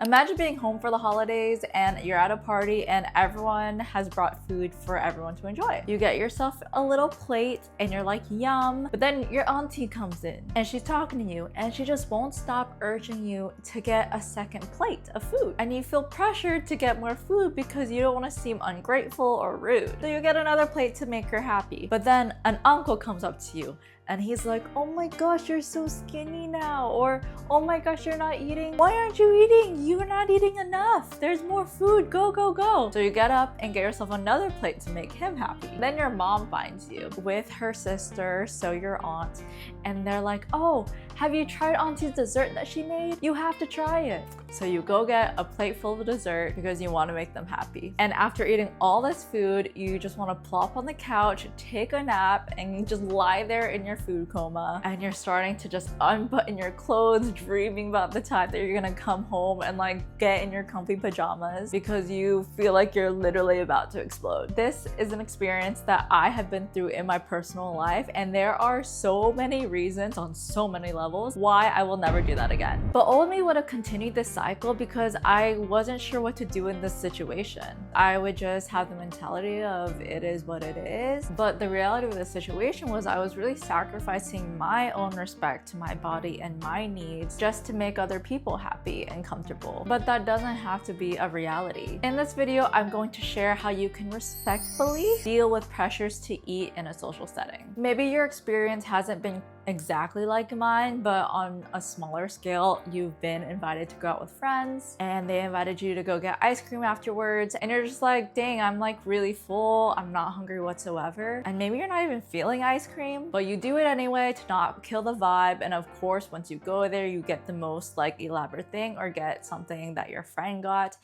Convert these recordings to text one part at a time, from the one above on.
Imagine being home for the holidays and you're at a party and everyone has brought food for everyone to enjoy. You get yourself a little plate and you're like, yum, but then your auntie comes in and she's talking to you and she just won't stop urging you to get a second plate of food. And you feel pressured to get more food because you don't want to seem ungrateful or rude. So you get another plate to make her happy. But then an uncle comes up to you and he's like, oh my gosh, you're so skinny now. Or, oh my gosh, you're not eating. Why aren't you eating? You're not eating enough. There's more food. Go, go, go. So you get up and get yourself another plate to make him happy. Then your mom finds you with her sister, so your aunt, and they're like, oh, have you tried auntie's dessert that she made? You have to try it. So you go get a plate full of dessert because you want to make them happy. And after eating all this food, you just want to plop on the couch, take a nap, and you just lie there in your food coma. And you're starting to just unbutton your clothes, dreaming about the time that you're gonna come home and like get in your comfy pajamas because you feel like you're literally about to explode. This is an experience that I have been through in my personal life, and there are so many reasons on so many levels why I will never do that again. But old me would have continued this cycle because I wasn't sure what to do in this situation. I would just have the mentality of it is what it is. But the reality of the situation was I was really sacrificing my own respect to my body and my needs just to make other people happy and comfortable. But that doesn't have to be a reality. In this video, I'm going to share how you can respectfully deal with pressures to eat in a social setting. Maybe your experience hasn't been exactly like mine, but on a smaller scale, you've been invited to go out with friends and they invited you to go get ice cream afterwards, and you're just like, dang, I'm like really full, I'm not hungry whatsoever. And maybe you're not even feeling ice cream, but you do it anyway to not kill the vibe. And of course, once you go there, you get the most like elaborate thing or get something that your friend got,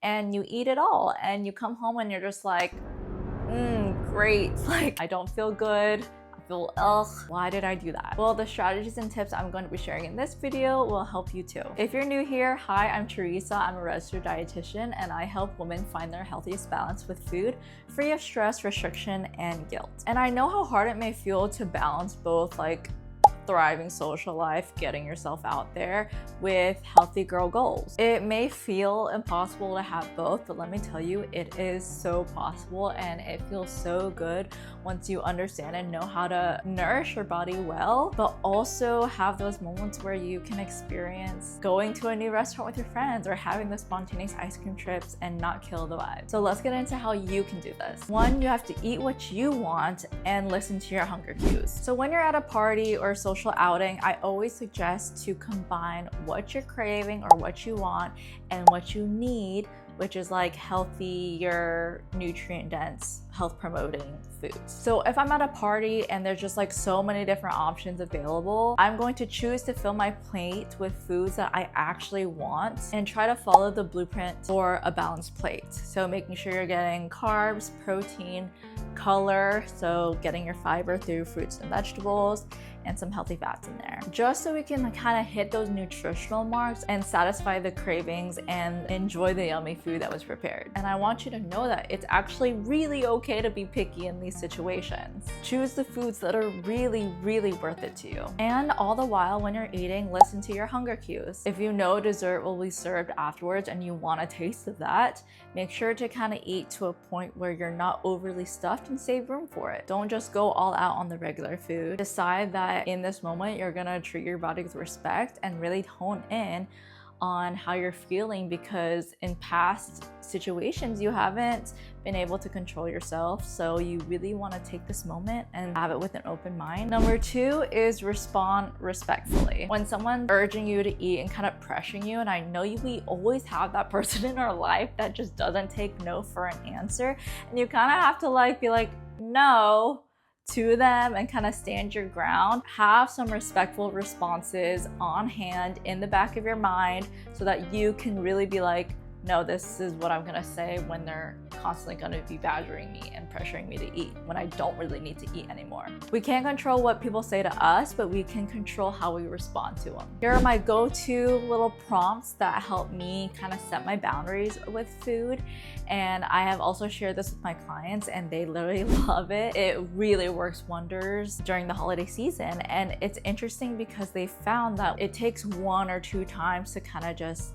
and you eat it all and you come home and you're just like, great, like I don't feel good. Ugh, why did I do that? Well, the strategies and tips I'm going to be sharing in this video will help you too. If you're new here, hi, I'm Charissa. I'm a registered dietitian and I help women find their healthiest balance with food, free of stress, restriction, and guilt. And I know how hard it may feel to balance both like thriving social life, getting yourself out there with healthy girl goals. It may feel impossible to have both, but let me tell you, it is so possible, and it feels so good once you understand and know how to nourish your body well, but also have those moments where you can experience going to a new restaurant with your friends or having the spontaneous ice cream trips and not kill the vibe. So let's get into how you can do this. One, you have to eat what you want and listen to your hunger cues. So when you're at a party or social outing, I always suggest to combine what you're craving or what you want and what you need, which is like healthier, nutrient-dense, health-promoting foods. So if I'm at a party and there's just like so many different options available, I'm going to choose to fill my plate with foods that I actually want and try to follow the blueprint for a balanced plate. So making sure you're getting carbs, protein, color, so getting your fiber through fruits and vegetables, and some healthy fats in there, just so we can kind of hit those nutritional marks and satisfy the cravings and enjoy the yummy food that was prepared. And I want you to know that it's actually really okay to be picky in these situations. Choose the foods that are really, really worth it to you. And all the while when you're eating, listen to your hunger cues. If you know dessert will be served afterwards and you want a taste of that, make sure to kind of eat to a point where you're not overly stuffed and save room for it. Don't just go all out on the regular food. Decide that in this moment you're gonna treat your body with respect and really hone in on how you're feeling, because in past situations you haven't been able to control yourself. So you really want to take this moment and have it with an open mind. Number two is respond respectfully. When someone's urging you to eat and kind of pressuring you, and I know we always have that person in our life that just doesn't take no for an answer, and you kind of have to like be like, no, to them and kind of stand your ground. Have some respectful responses on hand in the back of your mind so that you can really be like, no, this is what I'm gonna say when they're constantly gonna be badgering me and pressuring me to eat when I don't really need to eat anymore. We can't control what people say to us, but we can control how we respond to them. Here are my go-to little prompts that help me kind of set my boundaries with food. And I have also shared this with my clients and they literally love it. It really works wonders during the holiday season. And it's interesting because they found that it takes 1 or 2 times to kind of just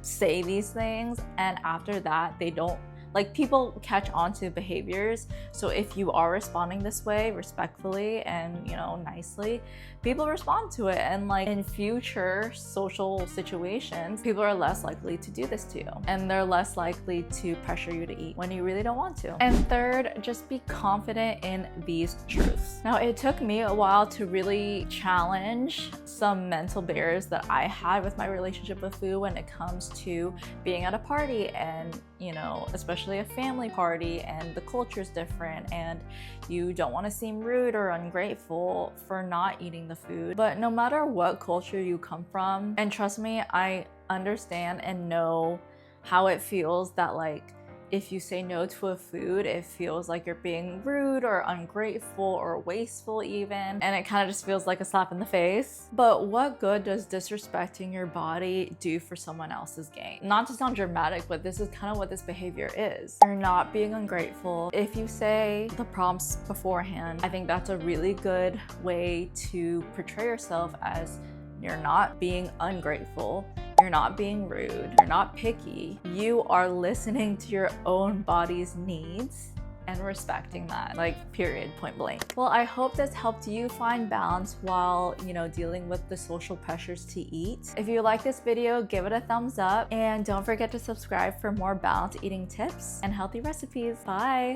say these things, and after that they don't, like, people catch on to behaviors. So if you are responding this way respectfully and, you know, nicely, people respond to it. And like in future social situations, people are less likely to do this to you, and they're less likely to pressure you to eat when you really don't want to. And third, just be confident in these truths. Now, it took me a while to really challenge some mental barriers that I had with my relationship with food when it comes to being at a party, and, you know, especially a family party, and the culture is different, and you don't want to seem rude or ungrateful for not eating the food. But no matter what culture you come from, and trust me, I understand and know how it feels that, like, if you say no to a food, it feels like you're being rude or ungrateful or wasteful even, and it kind of just feels like a slap in the face. But what good does disrespecting your body do for someone else's gain? Not to sound dramatic, but this is kind of what this behavior is. You're not being ungrateful. If you say the prompts beforehand, I think that's a really good way to portray yourself as you're not being ungrateful, you're not being rude, you're not picky. You are listening to your own body's needs and respecting that, like, period, point blank. Well, I hope this helped you find balance while, you know, dealing with the social pressures to eat. If you like this video, give it a thumbs up, and don't forget to subscribe for more balanced eating tips and healthy recipes. Bye.